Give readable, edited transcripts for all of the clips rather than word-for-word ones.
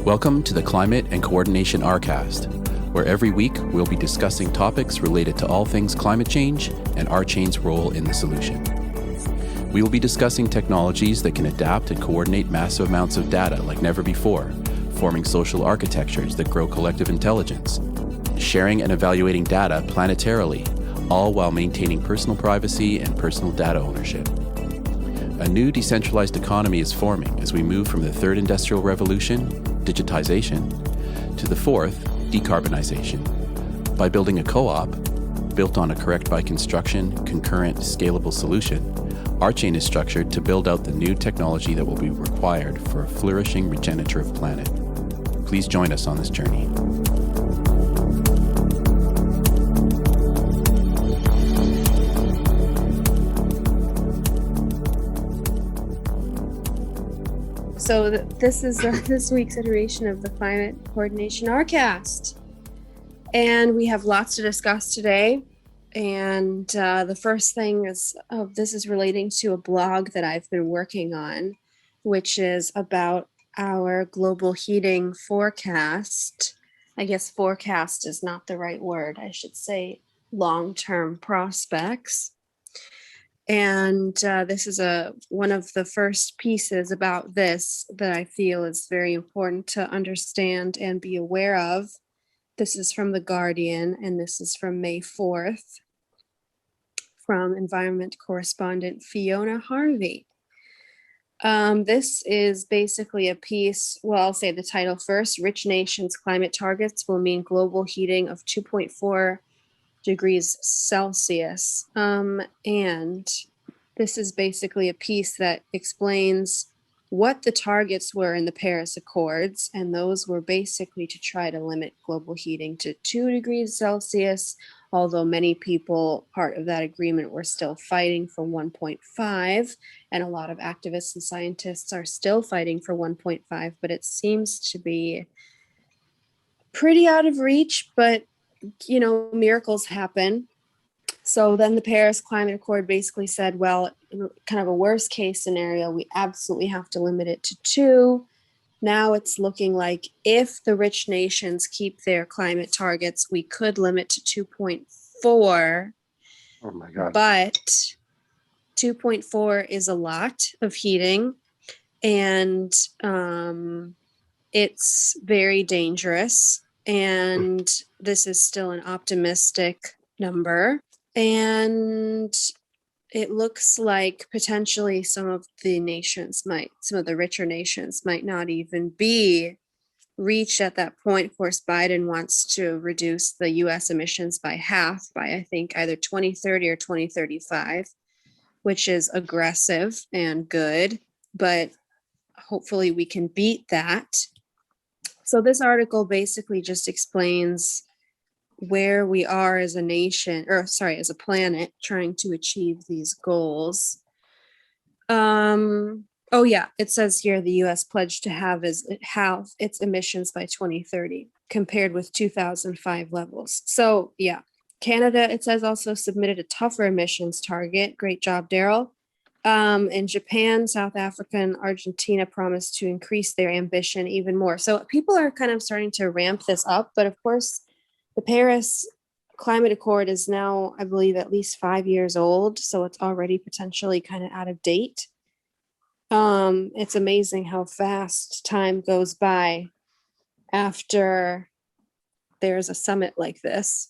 Welcome to the Climate and Coordination RCAST, where every week we'll be discussing topics related to all things climate change and RChain's role in the solution. We will be discussing technologies that can adapt and coordinate massive amounts of data like never before, forming social architectures that grow collective intelligence, sharing and evaluating data planetarily, all while maintaining personal privacy and personal data ownership. A new decentralized economy is forming as we move from the third industrial revolution, digitization, to the fourth, decarbonization. By building a co-op, built on a correct by construction, concurrent, scalable solution, RChain is structured to build out the new technology that will be required for a flourishing regenerative planet. Please join us on this journey. So this is this week's iteration of the Climate Coordination RCAST. And we have lots to discuss today. And the first thing is, this is relating to a blog that I've been working on, which is about our global heating forecast. I guess forecast is not the right word. I should say long-term prospects. And this is one of the first pieces about this that I feel is very important to understand and be aware of. This is from The Guardian, and this is from May 4th, from environment correspondent Fiona Harvey. This is basically a piece, well, I'll say the title first. Rich nations' climate targets will mean global heating of 2.4 degrees Celsius. And this is basically a piece that explains what the targets were in the Paris Accords, and those were basically to try to limit global heating to 2 degrees Celsius, although many people, part of that agreement, were still fighting for 1.5, and a lot of activists and scientists are still fighting for 1.5, but it seems to be pretty out of reach, but you know, miracles happen. So then the Paris Climate Accord basically said, well, in kind of a worst case scenario, we absolutely have to limit it to 2. Now it's looking like if the rich nations keep their climate targets, we could limit to 2.4. Oh my God. But 2.4 is a lot of heating, and it's very dangerous. And this is still an optimistic number. And it looks like potentially some of the richer nations might not even be reached at that point. Of course, Biden wants to reduce the US emissions by half by, I think, either 2030 or 2035, which is aggressive and good, but hopefully we can beat that. So this article basically just explains where we are as a nation, as a planet, trying to achieve these goals. It says here the U.S. pledged to have its emissions by 2030, compared with 2005 levels. So yeah, Canada, it says, also submitted a tougher emissions target. Great job, Darryl. And Japan, South Africa, and Argentina promised to increase their ambition even more. So people are kind of starting to ramp this up. But of course, the Paris Climate Accord is now, I believe, at least 5 years old. So it's already potentially kind of out of date. It's amazing how fast time goes by after there's a summit like this.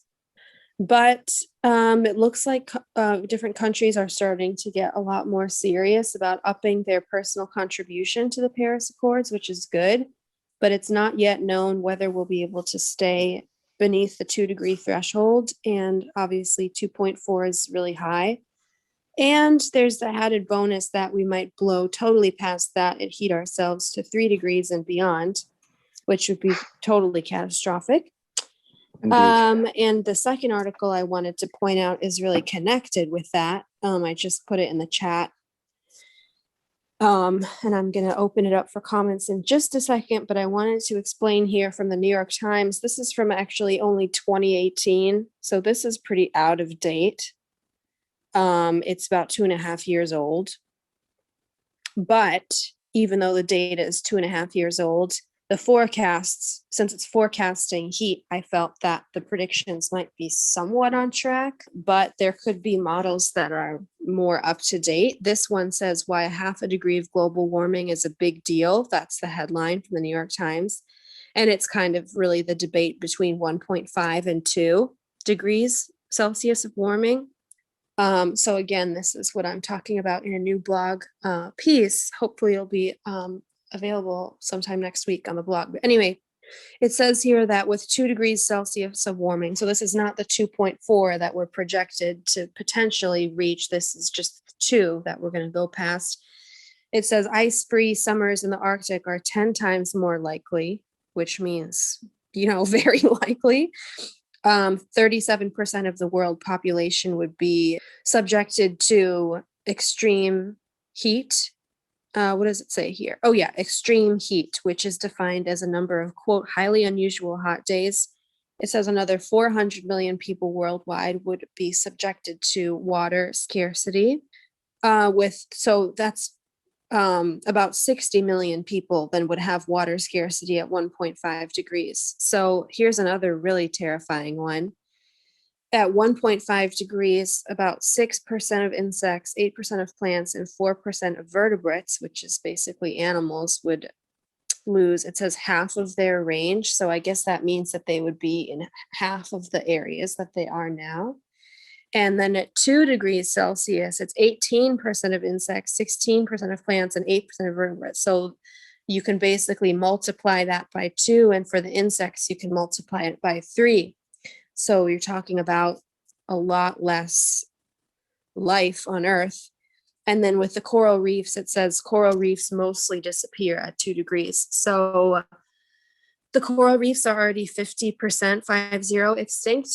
But it looks like different countries are starting to get a lot more serious about upping their personal contribution to the Paris Accords, which is good. But it's not yet known whether we'll be able to stay beneath the 2-degree threshold. And obviously 2.4 is really high. And there's the added bonus that we might blow totally past that and heat ourselves to 3 degrees and beyond, which would be totally catastrophic. And the second article I wanted to point out is really connected with that. I just put it in the chat. And I'm going to open it up for comments in just a second, but I wanted to explain here from the New York Times. This is from actually only 2018, so this is pretty out of date. It's about 2.5 years old. But even though the data is 2.5 years old, the forecasts, since it's forecasting heat, I felt that the predictions might be somewhat on track, but there could be models that are more up to date. This one says why 0.5 degree of global warming is a big deal. That's the headline from the New York Times. And it's kind of really the debate between 1.5 and 2 degrees Celsius of warming. So again, this is what I'm talking about in a new blog piece. Hopefully it'll be available sometime next week on the blog. But anyway, it says here that with 2 degrees Celsius of warming, so this is not the 2.4 that we're projected to potentially reach. This is just 2 that we're going to go past. It says ice-free summers in the Arctic are 10 times more likely, which means, very likely. 37% of the world population would be subjected to extreme heat. What does it say here? Oh yeah, extreme heat, which is defined as a number of, quote, highly unusual hot days. It says another 400 million people worldwide would be subjected to water scarcity. So that's about 60 million people then would have water scarcity at 1.5 degrees. So here's another really terrifying one. At 1.5 degrees, about 6% of insects, 8% of plants, and 4% of vertebrates, which is basically animals, would lose, it says, half of their range. So I guess that means that they would be in half of the areas that they are now. And then at 2 degrees Celsius, it's 18% of insects, 16% of plants, and 8% of vertebrates. So you can basically multiply that by 2. And for the insects, you can multiply it by 3. So you're talking about a lot less life on Earth. And then with the coral reefs, it says coral reefs mostly disappear at 2 degrees. So the coral reefs are already 50%, 50, extinct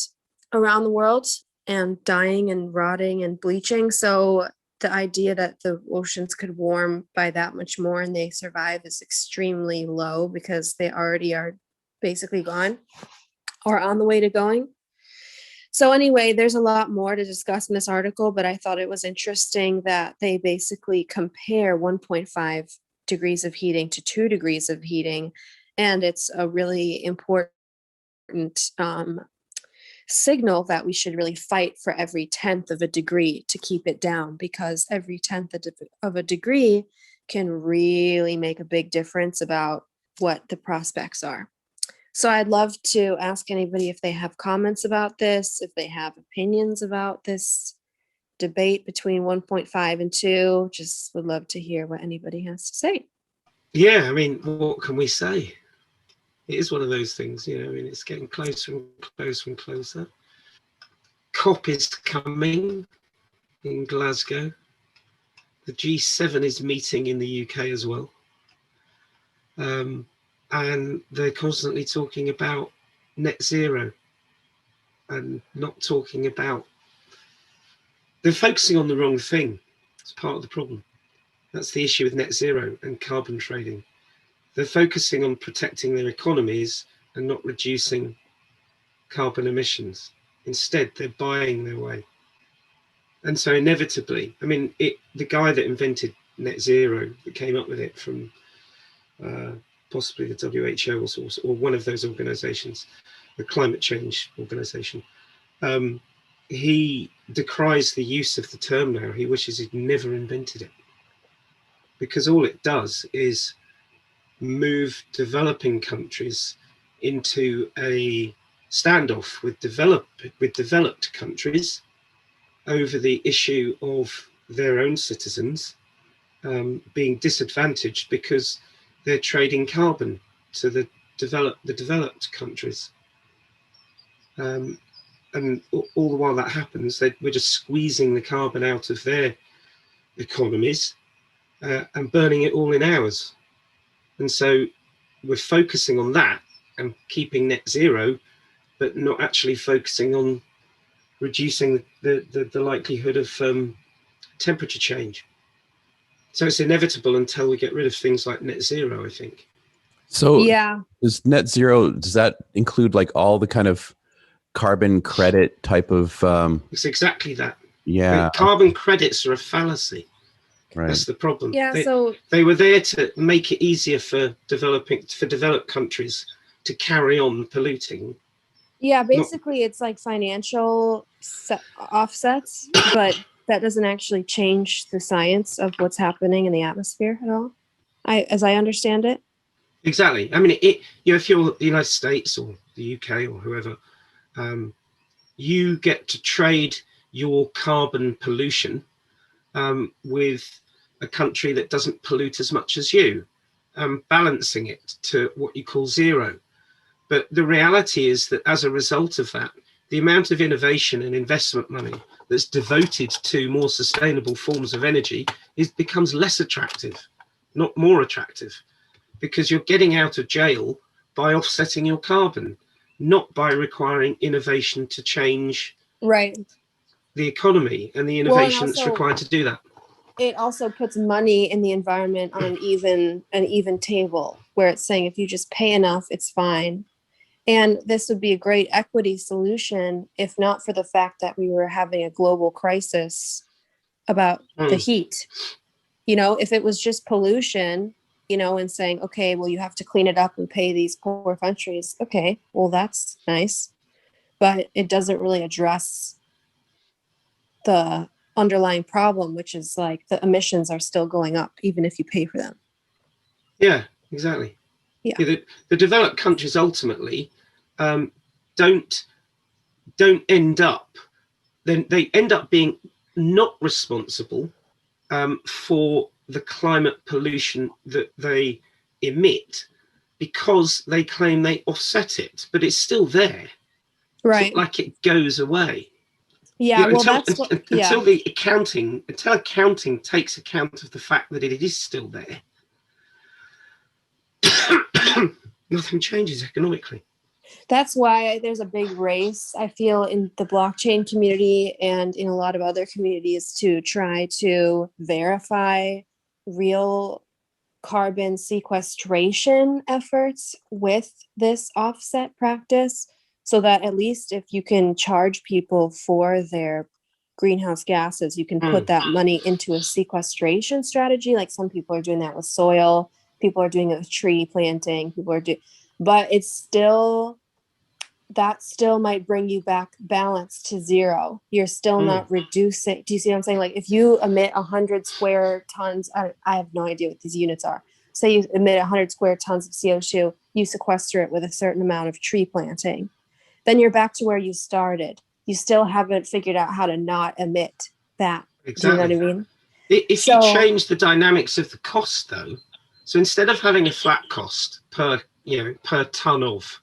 around the world and dying and rotting and bleaching. So the idea that the oceans could warm by that much more and they survive is extremely low because they already are basically gone or on the way to going. So anyway, there's a lot more to discuss in this article, but I thought it was interesting that they basically compare 1.5 degrees of heating to 2 degrees of heating. And it's a really important signal that we should really fight for every 1/10 of a degree to keep it down, because every 1/10 of a degree can really make a big difference about what the prospects are. So I'd love to ask anybody if they have comments about this, if they have opinions about this debate between 1.5 and 2. Just would love to hear what anybody has to say. Yeah, I mean, what can we say? It is one of those things, I mean, it's getting closer and closer and closer. COP is coming in Glasgow. The G7 is meeting in the UK as well. And they're constantly talking about net zero and not talking about, they're focusing on the wrong thing. It's part of the problem. That's the issue with net zero and carbon trading. They're focusing on protecting their economies and not reducing carbon emissions. Instead, they're buying their way. And so inevitably, I mean, the guy that invented net zero, that came up with it from possibly the WHO or one of those organizations, the climate change organization, he decries the use of the term now. He wishes he'd never invented it, because all it does is move developing countries into a standoff with developed countries over the issue of their own citizens being disadvantaged because they're trading carbon to the developed countries. And all the while that happens, we're just squeezing the carbon out of their economies and burning it all in ours. And so we're focusing on that and keeping net zero, but not actually focusing on reducing the likelihood of temperature change. So it's inevitable until we get rid of things like net zero, I think. So Yeah. does net zero, does that include like all the kind of carbon credit type of It's exactly that. yeah. I mean, carbon credits are a fallacy. Right. That's the problem. Yeah. So they were there to make it easier for developed countries to carry on polluting. yeah, basically it's like financial offsets, but that doesn't actually change the science of what's happening in the atmosphere at all. As I understand it. Exactly. I mean, if you're the United States or the UK or whoever, you get to trade your carbon pollution with a country that doesn't pollute as much as you, balancing it to what you call zero. But the reality is that as a result of that, the amount of innovation and investment money that's devoted to more sustainable forms of energy becomes less attractive, not more attractive, because you're getting out of jail by offsetting your carbon, not by requiring innovation to change the economy and the innovation that's required to do that. It also puts money in the environment on an even table, where it's saying if you just pay enough, it's fine. And this would be a great equity solution, if not for the fact that we were having a global crisis about the heat. If it was just pollution, and saying, okay, well, you have to clean it up and pay these poor countries. Okay, well, that's nice. But it doesn't really address the underlying problem, which is like the emissions are still going up, even if you pay for them. Yeah, exactly. Yeah. The developed countries ultimately don't end up, then they end up being not responsible for the climate pollution that they emit, because they claim they offset it, but it's still there. Right. It's not like it goes away. Yeah. Well, until accounting takes account of the fact that it is still there, nothing changes economically. That's why there's a big race, I feel, in the blockchain community and in a lot of other communities to try to verify real carbon sequestration efforts with this offset practice, so that at least if you can charge people for their greenhouse gases, you can put that money into a sequestration strategy. Like some people are doing that with soil, people are doing it with tree planting, but it's still, that still might bring you back balance to zero. You're still not reducing. Do you see what I'm saying? Like if you emit 100 square tons, I have no idea what these units are. Say you emit 100 square tons of CO2, you sequester it with a certain amount of tree planting. Then you're back to where you started. You still haven't figured out how to not emit that. Exactly. Do you know what I mean? If you change the dynamics of the cost, though, so instead of having a flat cost per ton of,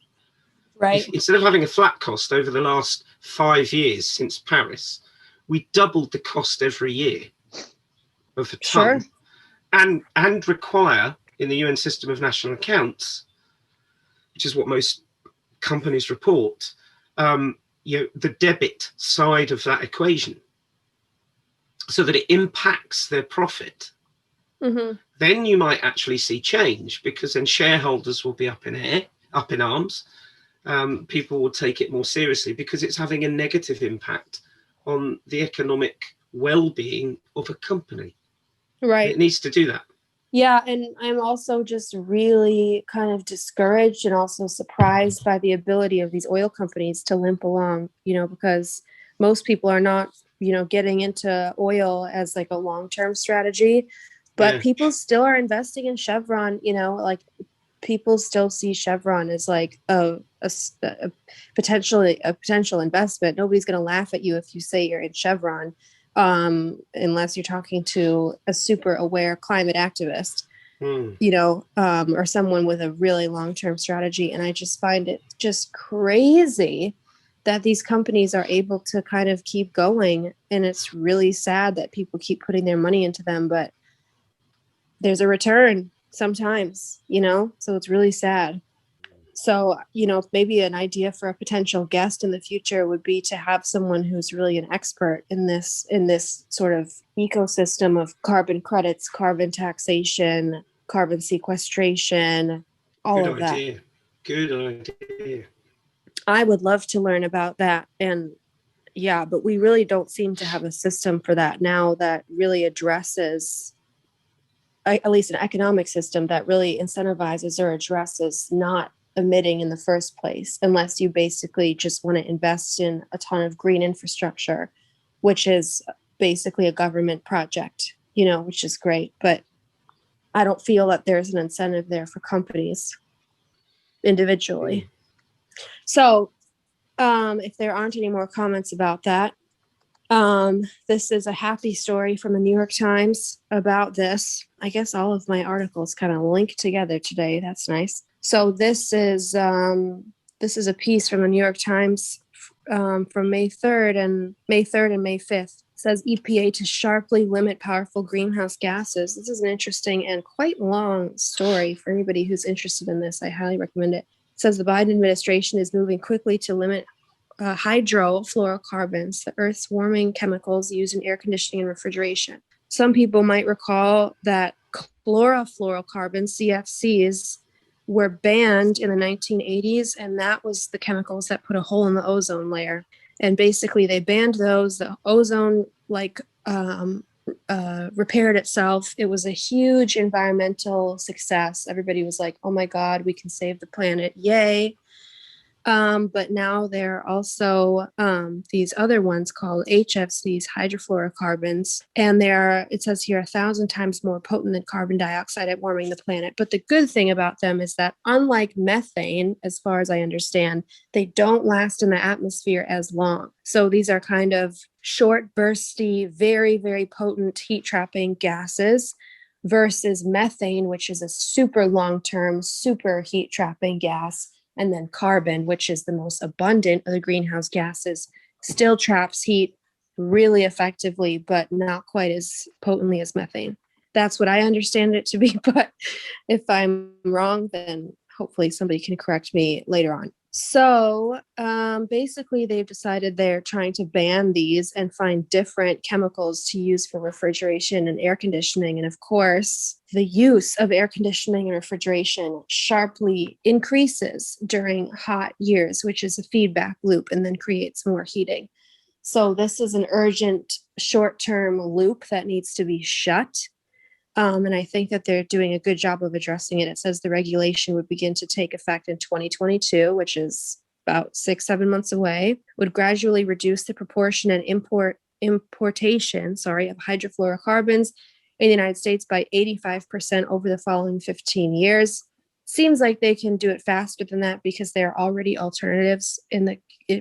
right. Instead of having a flat cost over the last 5 years since Paris, we doubled the cost every year of a ton, and require in the UN system of national accounts, which is what most companies report, the debit side of that equation, so that it impacts their profit. Then you might actually see change, because then shareholders will be up in arms. People will take it more seriously, because it's having a negative impact on the economic well-being of a company. Right. It needs to do that. Yeah. And I'm also just really kind of discouraged and also surprised by the ability of these oil companies to limp along, because most people are not, getting into oil as like a long-term strategy, but people still are investing in Chevron, like people still see Chevron as like a potential investment. Nobody's going to laugh at you if you say you're in Chevron, unless you're talking to a super aware climate activist, or someone with a really long-term strategy. And I just find it just crazy that these companies are able to kind of keep going. And it's really sad that people keep putting their money into them, but there's a return sometimes, so it's really sad. So, maybe an idea for a potential guest in the future would be to have someone who's really an expert in this sort of ecosystem of carbon credits, carbon taxation, carbon sequestration, all of that. Good idea. I would love to learn about that. And yeah, but we really don't seem to have a system for that now that really addresses, at least an economic system that really incentivizes or addresses not emitting in the first place, unless you basically just want to invest in a ton of green infrastructure, which is basically a government project, which is great. But I don't feel that there's an incentive there for companies individually. So if there aren't any more comments about that, this is a happy story from the New York Times about this. I guess all of my articles kind of link together today. That's nice. So this is a piece from the New York Times from May 3rd and May 5th. It says EPA to sharply limit powerful greenhouse gases. This is an interesting and quite long story for anybody who's interested in this. I highly recommend it. It says the Biden administration is moving quickly to limit hydrofluorocarbons, the Earth's warming chemicals used in air conditioning and refrigeration. Some people might recall that chlorofluorocarbons, CFCs, were banned in the 1980s, and that was the chemicals that put a hole in the ozone layer. And basically, they banned those. The ozone, repaired itself. It was a huge environmental success. Everybody was like, oh my God, we can save the planet. Yay. But now there are also these other ones called HFCs, hydrofluorocarbons, and it says here 1,000 times more potent than carbon dioxide at warming the planet. But the good thing about them is that unlike methane, as far as I understand, they don't last in the atmosphere as long. So these are kind of short, bursty, very, very potent heat-trapping gases versus methane, which is a super long-term, super heat-trapping gas. And then carbon, which is the most abundant of the greenhouse gases, still traps heat really effectively, but not quite as potently as methane. That's what I understand it to be. But if I'm wrong, then hopefully somebody can correct me later on. So basically, they've decided they're trying to ban these and find different chemicals to use for refrigeration and air conditioning. And of course, the use of air conditioning and refrigeration sharply increases during hot years, which is a feedback loop and then creates more heating. So this is an urgent short-term loop that needs to be shut. And I think that they're doing a good job of addressing it. It says the regulation would begin to take effect in 2022, which is about 6-7 months away, would gradually reduce the proportion and importation of hydrofluorocarbons in the United States by 85% over the following 15 years. Seems like they can do it faster than that because there are already alternatives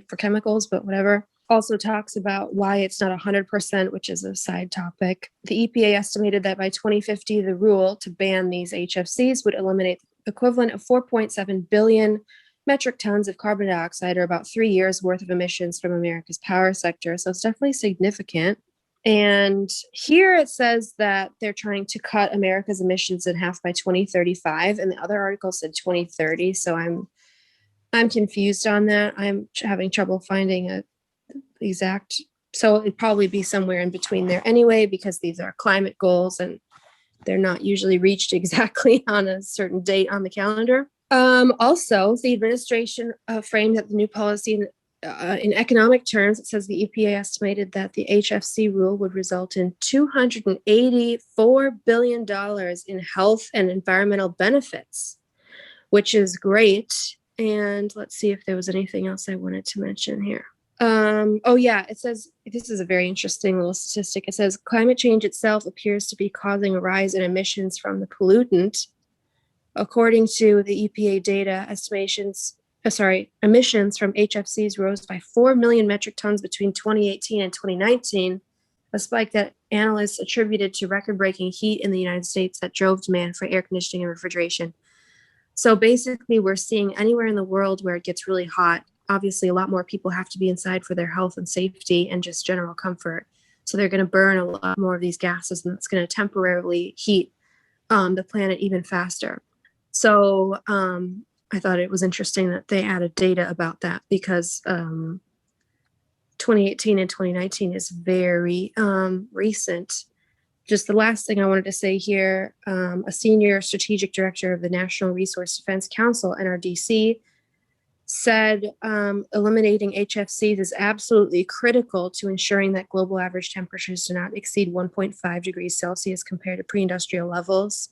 for chemicals, but whatever. Also talks about why it's not 100%, which is a side topic. The EPA estimated that by 2050, the rule to ban these HFCs would eliminate the equivalent of 4.7 billion metric tons of carbon dioxide, or about 3 years worth of emissions from America's power sector. So it's definitely significant. And here it says that they're trying to cut America's emissions in half by 2035. And the other article said 2030. So I'm confused on that. I'm having trouble finding a exact, so it'd probably be somewhere in between there anyway, because these are climate goals and they're not usually reached exactly on a certain date on the calendar. Also, the administration framed that the new policy in economic terms. It says the EPA estimated that the HFC rule would result in $284 billion in health and environmental benefits, which is great. And let's see if there was anything else I wanted to mention here. It says, this is a very interesting little statistic. It says climate change itself appears to be causing a rise in emissions from the pollutant. According to the EPA data, emissions from HFCs rose by 4 million metric tons between 2018 and 2019, a spike that analysts attributed to record-breaking heat in the United States that drove demand for air conditioning and refrigeration. So basically, we're seeing anywhere in the world where it gets really hot, obviously a lot more people have to be inside for their health and safety and just general comfort. So they're going to burn a lot more of these gases, and it's going to temporarily heat the planet even faster. So I thought it was interesting that they added data about that because 2018 and 2019 is very recent. Just the last thing I wanted to say here, a senior strategic director of the National Resource Defense Council, NRDC, said eliminating HFCs is absolutely critical to ensuring that global average temperatures do not exceed 1.5 degrees Celsius compared to pre-industrial levels.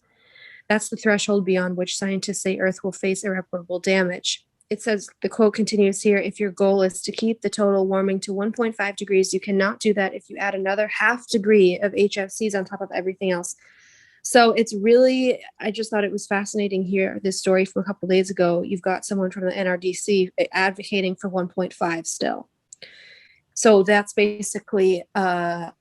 That's the threshold beyond which scientists say Earth will face irreparable damage. It says, the quote continues here, if your goal is to keep the total warming to 1.5 degrees, you cannot do that if you add another half degree of HFCs on top of everything else. So it's really, I just thought it was fascinating here, this story from a couple of days ago. You've got someone from the NRDC advocating for 1.5 still. So that's basically a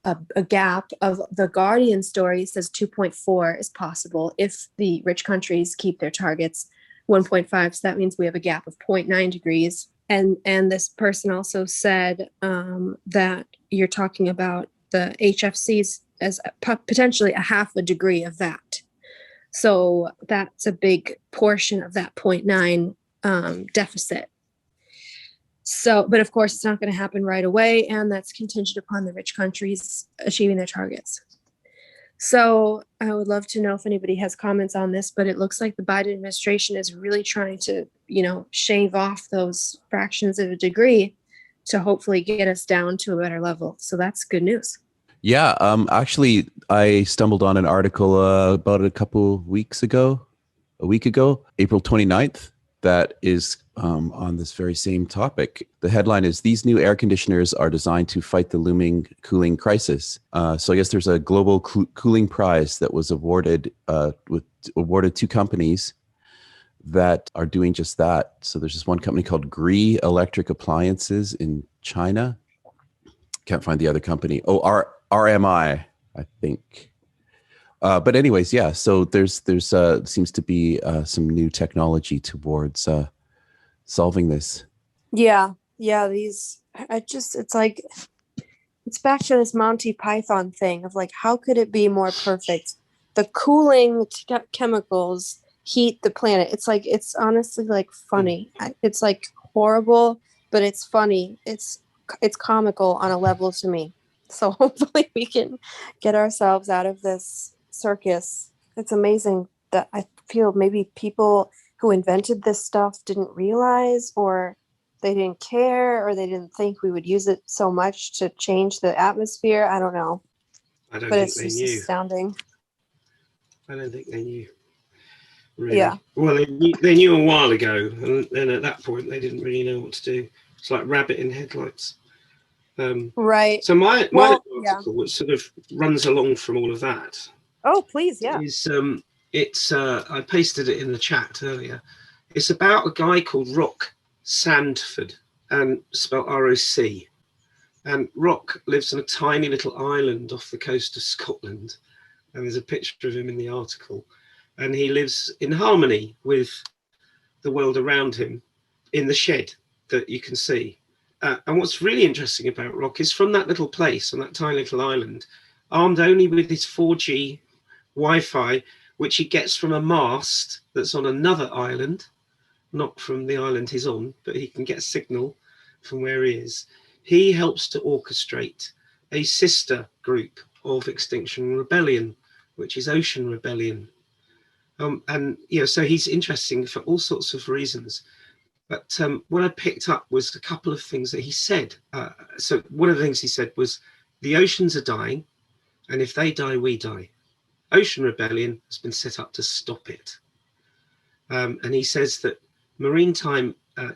gap of the Guardian story says 2.4 is possible if the rich countries keep their targets 1.5. So that means we have a gap of 0.9 degrees. And this person also said that you're talking about the HFCs as potentially a half a degree of that. So that's a big portion of that 0.9 deficit. So, but of course, it's not going to happen right away, and that's contingent upon the rich countries achieving their targets. So I would love to know if anybody has comments on this, but it looks like the Biden administration is really trying to, shave off those fractions of a degree to hopefully get us down to a better level. So that's good news. Yeah, actually, I stumbled on an article about a week ago, April 29th, that is on this very same topic. The headline is, these new air conditioners are designed to fight the looming cooling crisis. So I guess there's a global cooling prize that was awarded to companies that are doing just that. So there's this one company called Gree Electric Appliances in China. Can't find the other company. Oh, RMI, I think. But anyways, yeah. So there's seems to be some new technology towards solving this. Yeah. It's back to this Monty Python thing of like, how could it be more perfect? The cooling chemicals heat the planet. It's honestly like funny. It's like horrible, but it's funny. It's comical on a level to me. So hopefully we can get ourselves out of this circus. It's amazing that I feel maybe people who invented this stuff didn't realize, or they didn't care, or they didn't think we would use it so much to change the atmosphere. I don't know. But it's just astounding. I don't think they knew. Really. Yeah. Well, they knew a while ago, and at that point they didn't really know what to do. It's like rabbit in headlights. Right. So my article, which sort of runs along from all of that. Oh, please, yeah. Is I pasted it in the chat earlier. It's about a guy called Roc Sandford, and spelled R-O-C. And Roc lives on a tiny little island off the coast of Scotland, and there's a picture of him in the article. And he lives in harmony with the world around him in the shed that you can see. And what's really interesting about Roc is from that little place on that tiny little island, armed only with his 4G Wi-Fi, which he gets from a mast that's on another island, not from the island he's on, but he can get signal from where he is. He helps to orchestrate a sister group of Extinction Rebellion, which is Ocean Rebellion. So he's interesting for all sorts of reasons. But what I picked up was a couple of things that he said. So one of the things he said was, the oceans are dying, and if they die, we die. Ocean Rebellion has been set up to stop it. And he says that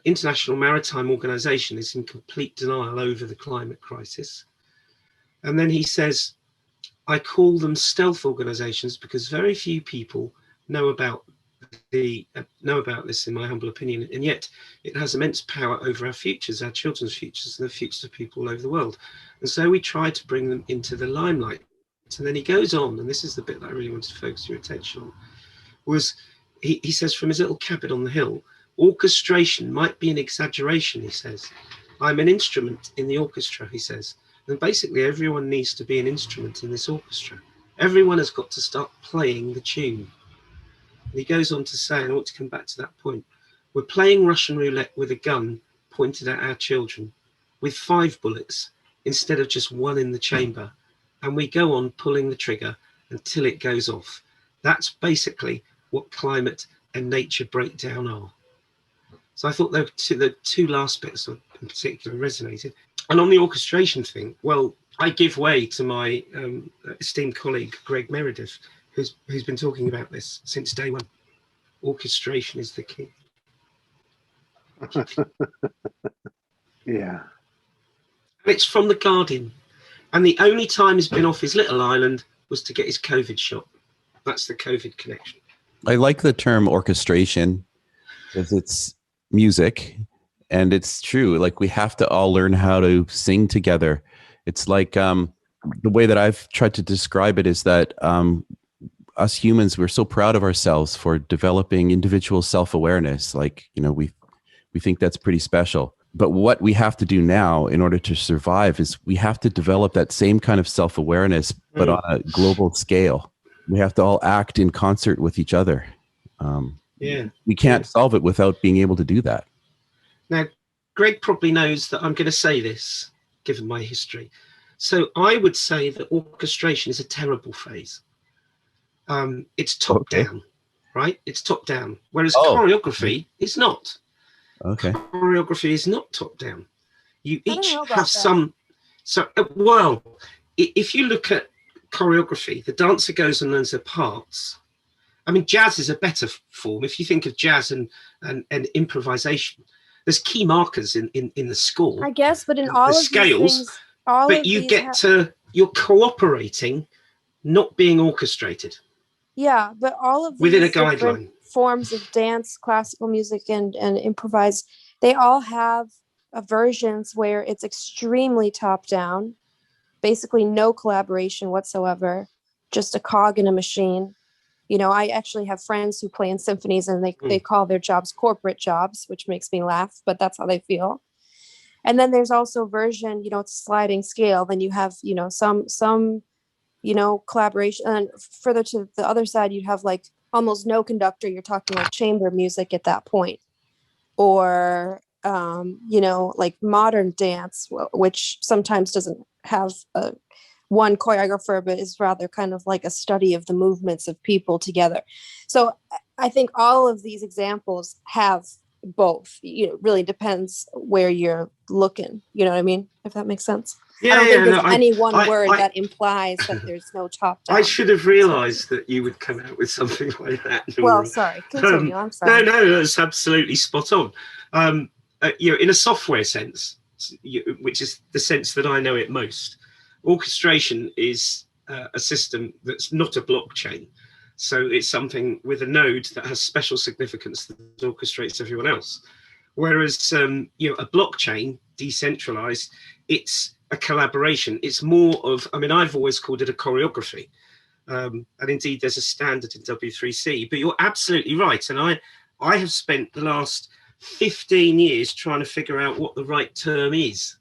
International Maritime Organization is in complete denial over the climate crisis. And then he says, I call them stealth organizations because very few people know about this, in my humble opinion, and yet it has immense power over our futures, our children's futures, and the futures of people all over the world. And so we try to bring them into the limelight. And then he goes on, and this is the bit that I really wanted to focus your attention on, was he says, from his little cabin on the hill, orchestration might be an exaggeration, he says. I'm an instrument in the orchestra, he says. And basically everyone needs to be an instrument in this orchestra. Everyone has got to start playing the tune. And he goes on to say, and I want to come back to that point, We're playing Russian roulette with a gun pointed at our children with 5 bullets instead of just 1 in the chamber. And we go on pulling the trigger until it goes off. That's basically what climate and nature breakdown are. So I thought the two last bits in particular resonated. And on the orchestration thing, well, I give way to my esteemed colleague, Greg Meredith, who's been talking about this since day one. Orchestration is the key. Yeah. And it's from The Guardian. And the only time he's been off his little island was to get his COVID shot. That's the COVID connection. I like the term orchestration because it's music, and it's true. Like, we have to all learn how to sing together. It's like the way that I've tried to describe it is that us humans, we're so proud of ourselves for developing individual self-awareness. Like, we think that's pretty special. But what we have to do now in order to survive is we have to develop that same kind of self-awareness, but on a global scale. We have to all act in concert with each other. We can't solve it without being able to do that. Now, Greg probably knows that I'm going to say this, given my history. So I would say that orchestration is a terrible phrase. It's top down, right? It's top down. Whereas choreography is not. Okay. Choreography is not top down. You each have some. So, well, if you look at choreography, the dancer goes and learns their parts. I mean, jazz is a better form. If you think of jazz and improvisation, there's key markers in the score. I guess, but in all the of scales, these things, you're cooperating, not being orchestrated. Yeah, but all of these within a different guideline. Forms of dance, classical music, and improvise, they all have versions where it's extremely top down, basically no collaboration whatsoever, just a cog in a machine. I actually have friends who play in symphonies, and they call their jobs corporate jobs, which makes me laugh, but that's how they feel. And then there's also version, it's a sliding scale. Then you have, some collaboration. And further to the other side, you'd have like almost no conductor. You're talking like chamber music at that point. Or, like modern dance, which sometimes doesn't have one choreographer, but is rather kind of like a study of the movements of people together. So I think all of these examples have both. It really depends where you're looking. You know what I mean? If that makes sense. I don't think there's any one word that implies that there's no top down. I should have realised that you would come out with something like that, Nora. Well, sorry. Continue. I'm sorry. No, that's absolutely spot on. In a software sense, which is the sense that I know it most, orchestration is a system that's not a blockchain. So it's something with a node that has special significance that orchestrates everyone else. Whereas, a blockchain, decentralized, it's a collaboration. It's more of, I've always called it a choreography. And indeed, there's a standard in W3C. But you're absolutely right. And I have spent the last 15 years trying to figure out what the right term is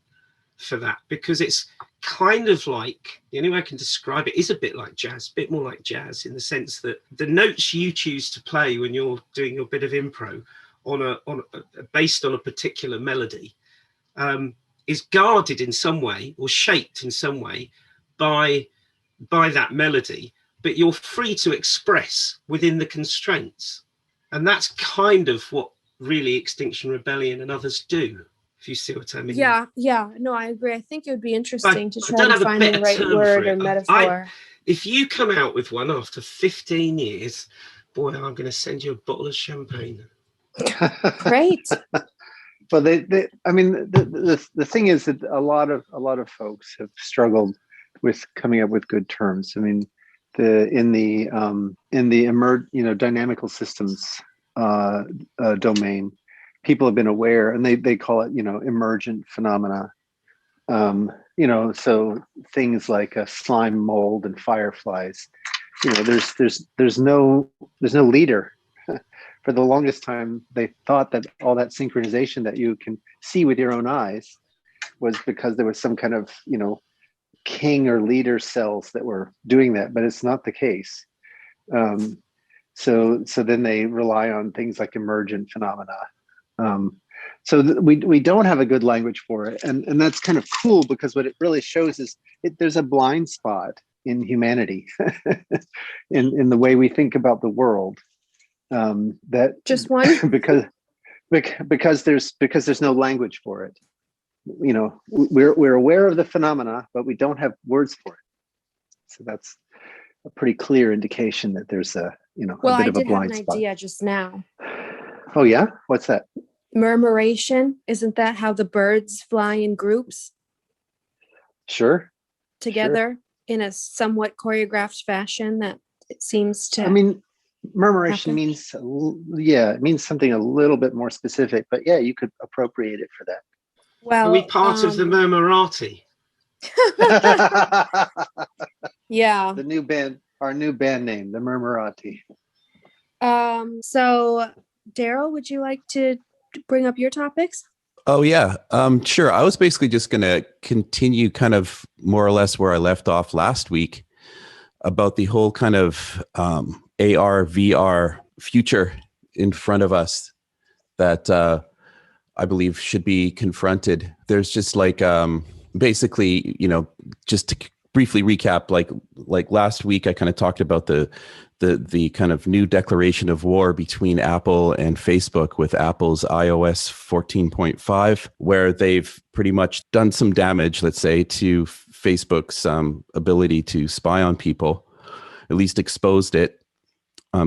for that, because it's kind of like, the only way I can describe it is a bit like jazz, a bit more like jazz, in the sense that the notes you choose to play when you're doing your bit of impro based on a particular melody is guarded in some way or shaped in some way by that melody, but you're free to express within the constraints. And that's kind of what really Extinction Rebellion and others do, if you see what I mean. Yeah. No, I agree. I think it would be interesting to try to find the right word or metaphor. If you come out with one after 15 years, boy, I'm going to send you a bottle of champagne. Great. But the thing is that a lot of folks have struggled with coming up with good terms. In the dynamical systems domain, people have been aware, and they call it emergent phenomena. So things like slime mold and fireflies. There's no leader. For the longest time, they thought that all that synchronization that you can see with your own eyes was because there was some kind of, king or leader cells that were doing that, but it's not the case. So then they rely on things like emergent phenomena, We don't have a good language for it, and that's kind of cool, because what it really shows is there's a blind spot in humanity, in the way we think about the world. That Just one? because there's no language for it. We're aware of the phenomena, but we don't have words for it. So that's a pretty clear indication that there's a bit of a blind spot. Well, I did have an idea just now. Oh yeah, what's that? Murmuration. Isn't that how the birds fly in groups? Sure. Together in a somewhat choreographed fashion that it seems to. I mean, murmuration happen. it means something a little bit more specific, but yeah, you could appropriate it for that. Well, are we part of the Murmurati? Yeah. Our new band name, the Murmurati. So Darryl, would you like to bring up your topics? Oh, yeah. Sure. I was basically just going to continue kind of more or less where I left off last week about the whole kind of AR, VR future in front of us that I believe should be confronted. There's just like basically, just to briefly recap, like last week, I kind of talked about the kind of new declaration of war between Apple and Facebook with Apple's iOS 14.5, where they've pretty much done some damage, let's say, to Facebook's ability to spy on people, at least exposed it,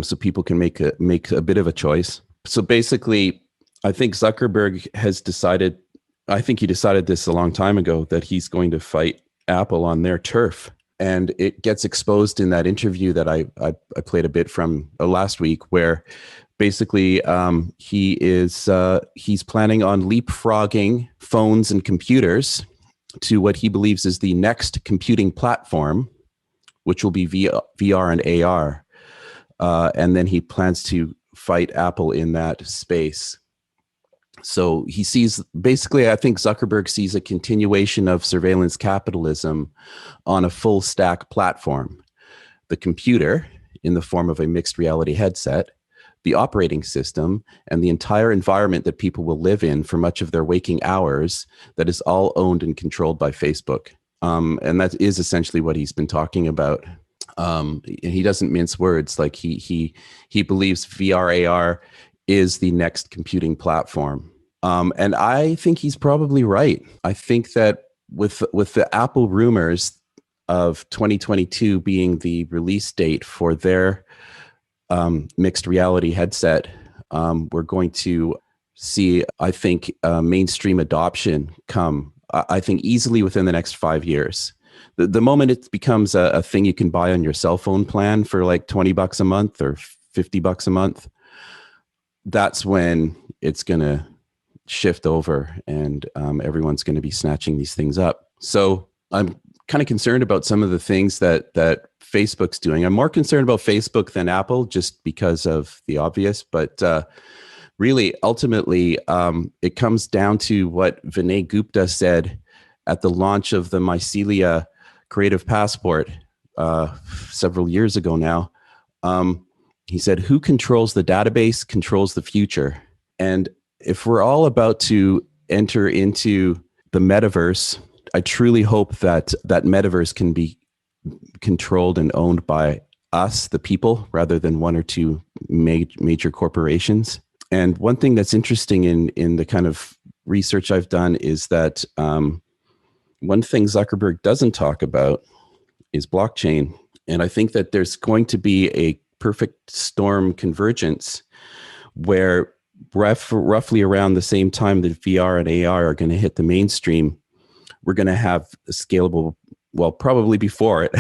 so people can make a bit of a choice. So basically, I think Zuckerberg has decided, I think he decided this a long time ago, that he's going to fight Apple on their turf. And it gets exposed in that interview that I played a bit from last week, where basically he's planning on leapfrogging phones and computers to what he believes is the next computing platform, which will be VR and AR. And then he plans to fight Apple in that space. So he sees, basically, I think Zuckerberg sees a continuation of surveillance capitalism on a full stack platform. The computer in the form of a mixed reality headset, the operating system, and the entire environment that people will live in for much of their waking hours, that is all owned and controlled by Facebook. And that is essentially what he's been talking about. And he doesn't mince words. Like he believes VR, AR is the next computing platform. And I think he's probably right. I think that with the Apple rumors of 2022 being the release date for their mixed reality headset, we're going to see, I think, mainstream adoption come, I think, easily within the next 5 years. The moment it becomes a thing you can buy on your cell phone plan for like $20 a month or $50 a month, that's when it's going to shift over and everyone's going to be snatching these things up. So I'm kind of concerned about some of the things that Facebook's doing. I'm more concerned about Facebook than Apple, just because of the obvious. But really, ultimately, it comes down to what Vinay Gupta said at the launch of the Mycelia Creative Passport several years ago now. He said, "Who controls the database controls the future." And if we're all about to enter into the metaverse, I truly hope that that metaverse can be controlled and owned by us, the people, rather than one or two major corporations. And one thing that's interesting in the kind of research I've done is that one thing Zuckerberg doesn't talk about is blockchain. And I think that there's going to be a perfect storm convergence where roughly around the same time that VR and AR are going to hit the mainstream, we're going to have a scalable, well, probably before it,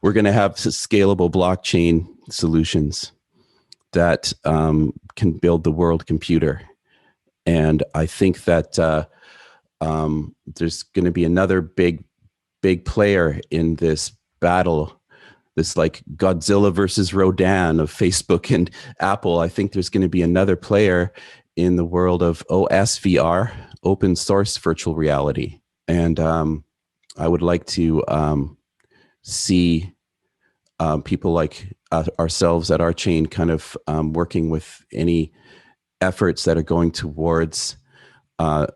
we're going to have scalable blockchain solutions that can build the world computer. And I think that there's going to be another big player in this battle, this like Godzilla versus Rodan of Facebook and Apple. I think there's going to be another player in the world of OSVR, open source virtual reality. And I would like to see people like ourselves at RChain kind of working with any efforts that are going towards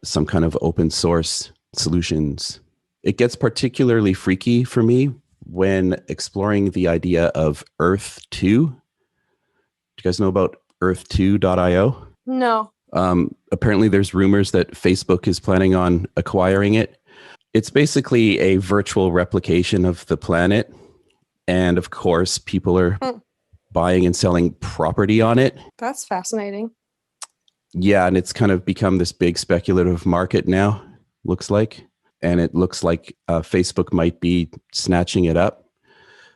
some kind of open source solutions. It gets particularly freaky for me when exploring the idea of Earth 2. Do you guys know about Earth2.io? No. Apparently there's rumors that Facebook is planning on acquiring it. It's basically a virtual replication of the planet. And of course, people are buying and selling property on it. That's fascinating. Yeah, and it's kind of become this big speculative market now, looks like. And it looks like Facebook might be snatching it up.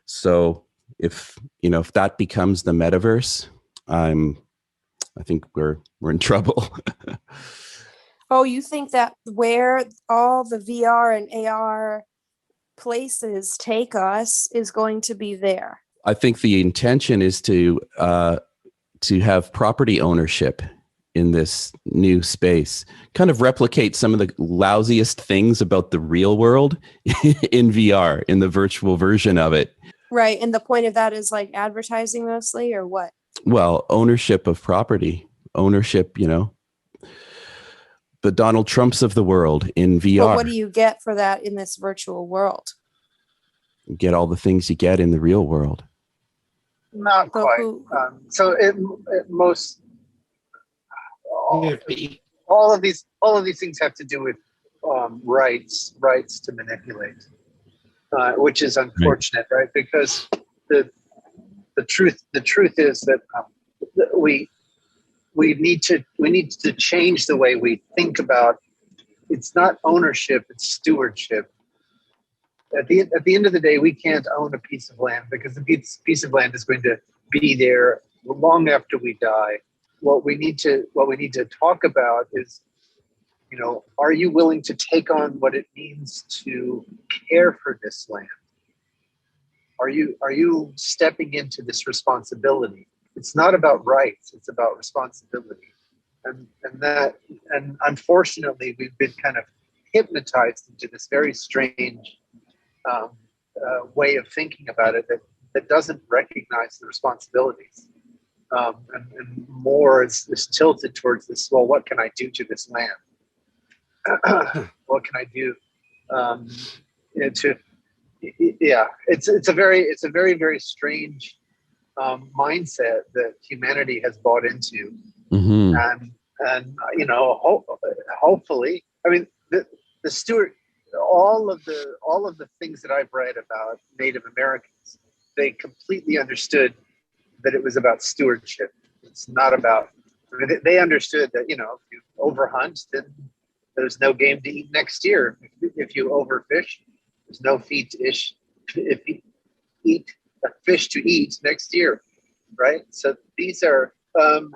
So if that becomes the metaverse, I think we're in trouble. Oh, you think that where all the VR and AR places take us is going to be there? I think the intention is to have property ownership in this new space, kind of replicate some of the lousiest things about the real world in VR, in the virtual version of it. Right. And the point of that is like advertising mostly, or what? Well, ownership of property, ownership, the Donald Trumps of the world in VR. But what do you get for that in this virtual world? You get all the things you get in the real world. Not So quite. So it most all of these things have to do with rights to manipulate, which is unfortunate, right? Because the truth is that we need to change the way we think about. It's not ownership; it's stewardship. At the end of the day, we can't own a piece of land because the piece of land is going to be there long after we die. What we need to talk about is, are you willing to take on what it means to care for this land? Are you stepping into this responsibility? It's not about rights; it's about responsibility, and unfortunately, we've been kind of hypnotized into this very strange way of thinking about it that doesn't recognize the responsibilities, and more is tilted towards this. Well, what can I do to this land? What can I do It's a very very strange mindset that humanity has bought into, and hopefully, I mean the Stewart. All of the things that I've read about Native Americans, they completely understood that it was about stewardship. It's not about. I mean, they understood that if you overhunt, then there's no game to eat next year. If you overfish, there's no feed to ish. If you eat a fish to eat next year, right? So these are the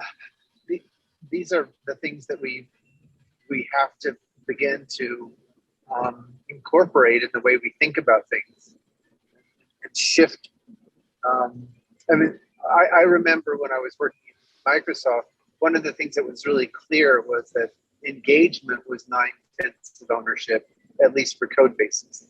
things that we have to begin to incorporate in the way we think about things and shift. I remember when I was working at Microsoft, one of the things that was really clear was that engagement was 9/10 of ownership, at least for code bases.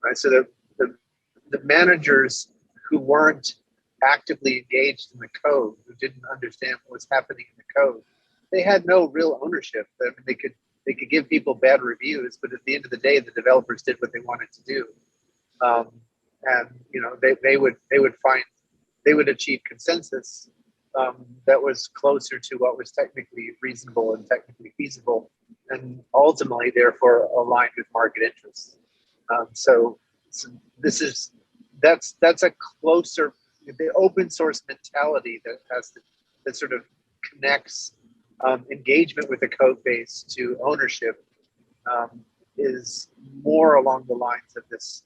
Right? So the managers who weren't actively engaged in the code, who didn't understand what was happening in the code, they had no real ownership. I mean, they could give people bad reviews, but at the end of the day, the developers did what they wanted to do, and they would achieve consensus that was closer to what was technically reasonable and technically feasible, and ultimately, therefore, aligned with market interests. So that's a closer, the open source mentality that sort of connects engagement with the code base to ownership is more along the lines of this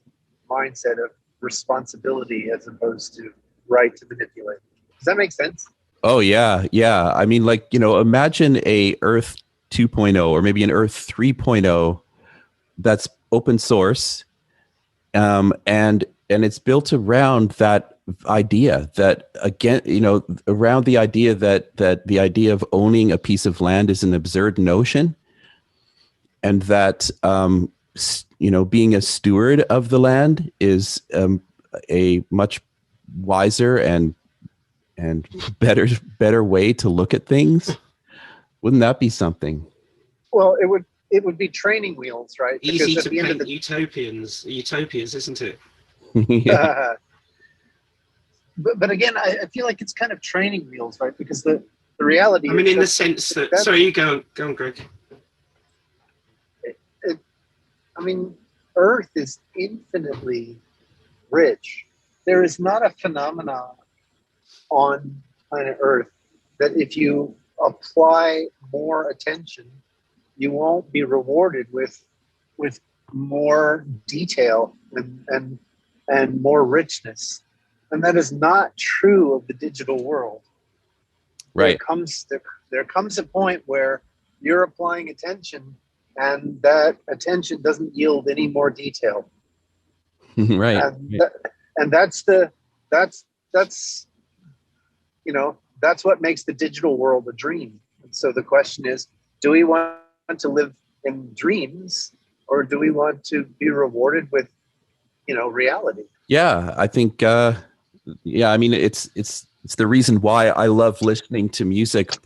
mindset of responsibility as opposed to right to manipulate. Does that make sense? Oh, yeah. Yeah. I mean, imagine a Earth 2.0 or maybe an Earth 3.0 that's open source, and it's built around that idea that, again, around the idea that the idea of owning a piece of land is an absurd notion, and that being a steward of the land is a much wiser and better way to look at things. Wouldn't that be something? Well, it would be training wheels, right? Easy Because to at the end paint of utopias, isn't it? Yeah. But again, I feel like it's kind of training wheels, right? Because the reality I mean, is in the sense that, sorry, you go on, Greg. I mean, Earth is infinitely rich. There is not a phenomenon on planet Earth that if you apply more attention, you won't be rewarded with more detail and more richness. And that is not true of the digital world. Right. There comes a point where you're applying attention and that attention doesn't yield any more detail. Right. And that's that's what makes the digital world a dream. And so the question is, do we want to live in dreams, or do we want to be rewarded with, reality? Yeah, I think. I mean, it's the reason why I love listening to music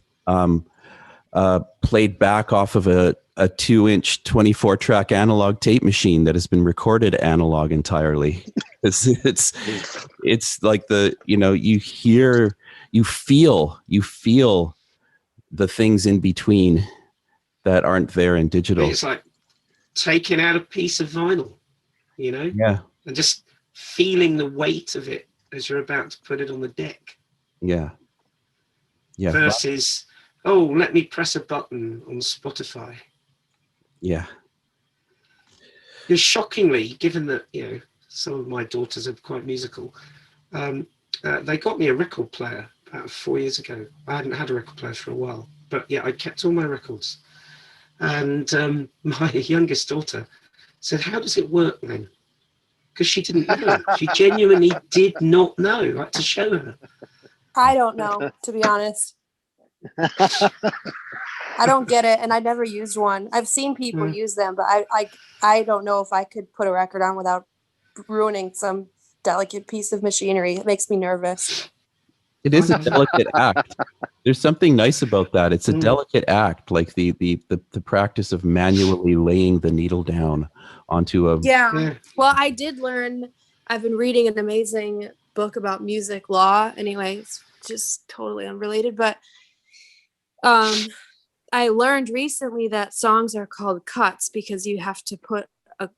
played back off of a 2-inch 24-track analog tape machine that has been recorded analog entirely. It's like you feel the things in between that aren't there in digital. It's like taking out a piece of vinyl, Yeah. and just feeling the weight of it as you're about to put it on the deck. Yeah. Versus, let me press a button on Spotify. Yeah. Because shockingly, given that, some of my daughters are quite musical, they got me a record player about 4 years ago. I hadn't had a record player for a while, but yeah, I kept all my records. And my youngest daughter said, "How does it work then?" Because she didn't know. She genuinely did not know. I had to show her. I don't know, to be honest. I don't get it, and I never used one. I've seen people use them, but I don't know if I could put a record on without ruining some delicate piece of machinery. It makes me nervous. It is a delicate act. There's something nice about that. It's a delicate act, like the practice of manually laying the needle down onto a... Yeah. Well, I did learn, I've been reading an amazing book about music law. Anyway, it's just totally unrelated, but I learned recently that songs are called cuts because you have to put a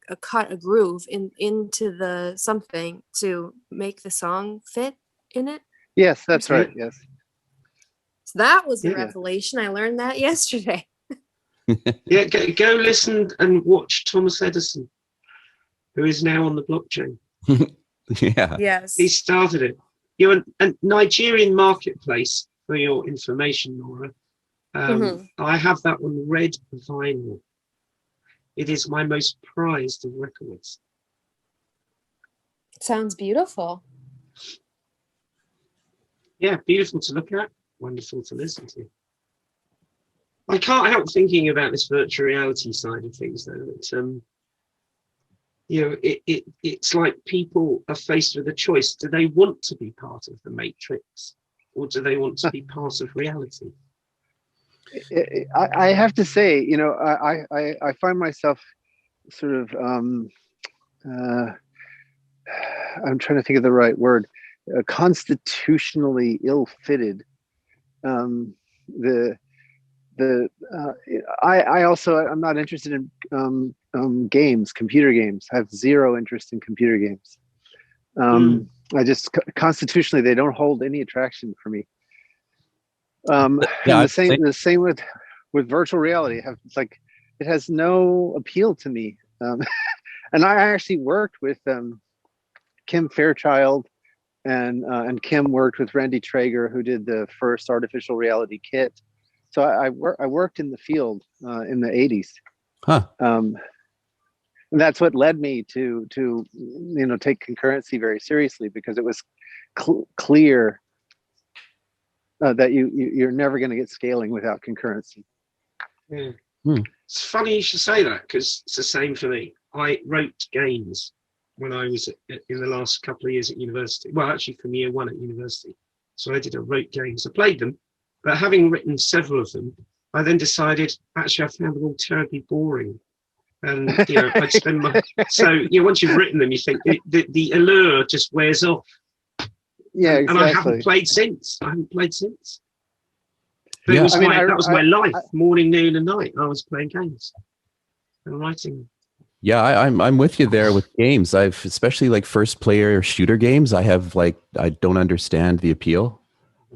groove into the something to make the song fit in it. Yes, that's right. Yes. So that was a revelation. I learned that yesterday. Yeah, go listen and watch Thomas Edison, who is now on the blockchain. Yeah. Yes. He started it. You're a Nigerian marketplace, for your information, Nora. I have that on red vinyl. It is my most prized of records. Sounds beautiful. Yeah, beautiful to look at, wonderful to listen to. I can't help thinking about this virtual reality side of things, though. That, it's like people are faced with a choice. Do they want to be part of the matrix, or do they want to be part of reality? I have to say, I find myself sort of, I'm trying to think of the right word, constitutionally ill-fitted. I'm not interested in games, computer games. I have zero interest in computer games. I just constitutionally, they don't hold any attraction for me. And the same with virtual reality. It's like it has no appeal to me. And I actually worked with Kim Fairchild, and Kim worked with Randy Traeger, who did the first artificial reality kit. So I worked in the field in the 80s. And that's what led me to take concurrency very seriously, because it was clear that you're never going to get scaling without concurrency. Yeah. It's funny you should say that, because it's the same for me. I wrote games when I was in the last couple of years at university. Well, actually from year one at university. So I wrote games. I played them, but having written several of them, I then decided, actually, I found them all terribly boring. And, I'd spend once you've written them, you think the allure just wears off. Yeah, exactly. And I haven't played since. But Yeah. that was my life, morning, noon, and night. I was playing games and writing. Yeah, I'm with you there with games. I've especially like first player shooter games. I don't understand the appeal.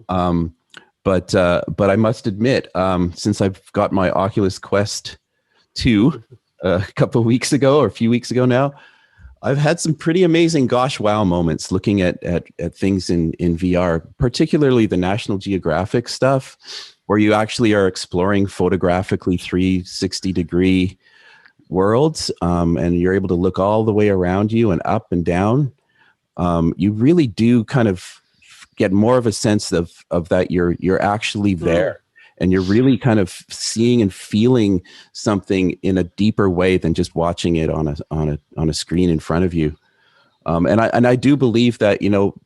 But I must admit, since I've got my Oculus Quest 2 a couple of weeks ago or a few weeks ago now, I've had some pretty amazing gosh wow moments looking at things in VR, particularly the National Geographic stuff, where you actually are exploring photographically 360-degree worlds, and you're able to look all the way around you and up and down. You really do kind of get more of a sense of that you're actually there, and you're really kind of seeing and feeling something in a deeper way than just watching it on a screen in front of you. And I do believe that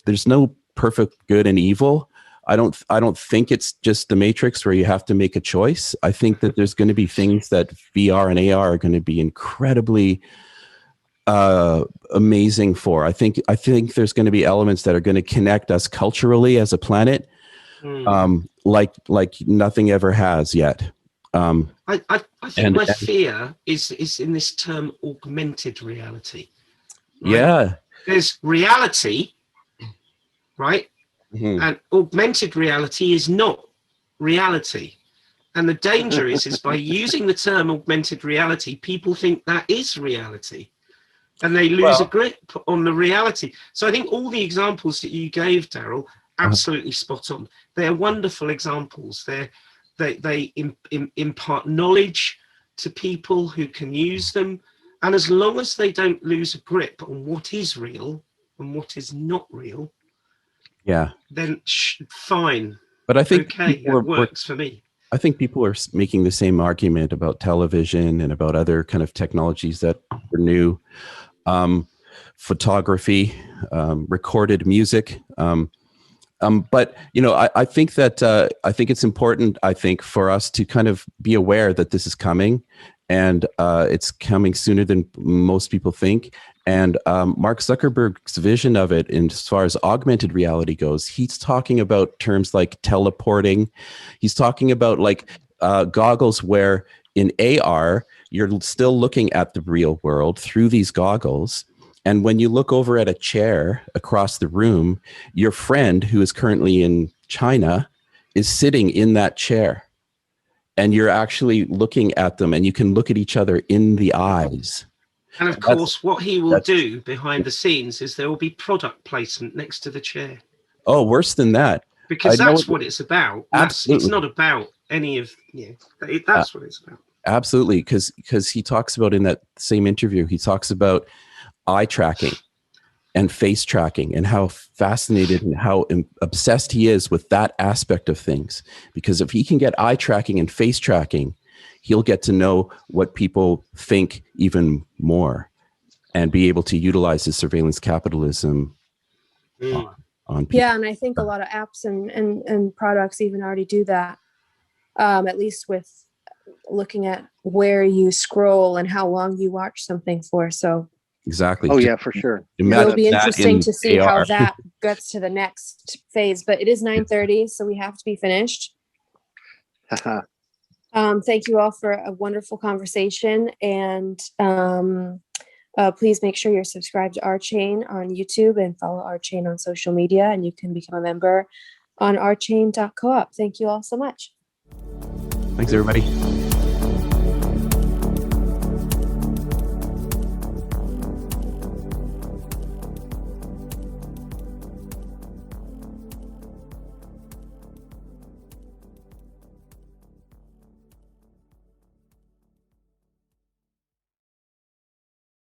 there's no perfect good and evil. I don't think it's just the Matrix where you have to make a choice. I think that there's going to be things that VR and AR are going to be incredibly amazing for. I think there's going to be elements that are going to connect us culturally as a planet, like nothing ever has yet. I think my fear is in this term augmented reality. Right? Yeah. There's reality, right? Mm-hmm. And augmented reality is not reality. And the danger is by using the term augmented reality, people think that is reality. And they lose a grip on the reality. So I think all the examples that you gave, Darryl, absolutely spot on. They're wonderful examples. They impart knowledge to people who can use them. And as long as they don't lose a grip on what is real and what is not real, then fine. But I think that works for me. I think people are making the same argument about television and about other kind of technologies that are new. Photography, recorded music. But I think that I think it's important, for us to kind of be aware that this is coming, and it's coming sooner than most people think. And Mark Zuckerberg's vision of it, as far as augmented reality goes, he's talking about terms like teleporting. He's talking about like goggles where in AR, you're still looking at the real world through these goggles. And when you look over at a chair across the room, your friend who is currently in China is sitting in that chair. And you're actually looking at them, and you can look at each other in the eyes. And of course, what he will do behind the scenes is there will be product placement next to the chair. Oh, worse than that. Because that's what it's about. Absolutely. It's not about any of, that's what it's about. Absolutely. Because he talks about in that same interview, he talks about eye tracking and face tracking and how fascinated and how obsessed he is with that aspect of things. Because if he can get eye tracking and face tracking, he'll get to know what people think even more and be able to utilize his surveillance capitalism on people. Yeah, and I think a lot of apps and products even already do that, at least with looking at where you scroll and how long you watch something for. So exactly. Oh, yeah, for sure. It'll be interesting to see how that gets to the next phase. But it is 9:30, so we have to be finished. Thank you all for a wonderful conversation. And please make sure you're subscribed to RChain on YouTube and follow RChain on social media. And you can become a member on rchain.coop. Thank you all so much. Thanks, everybody.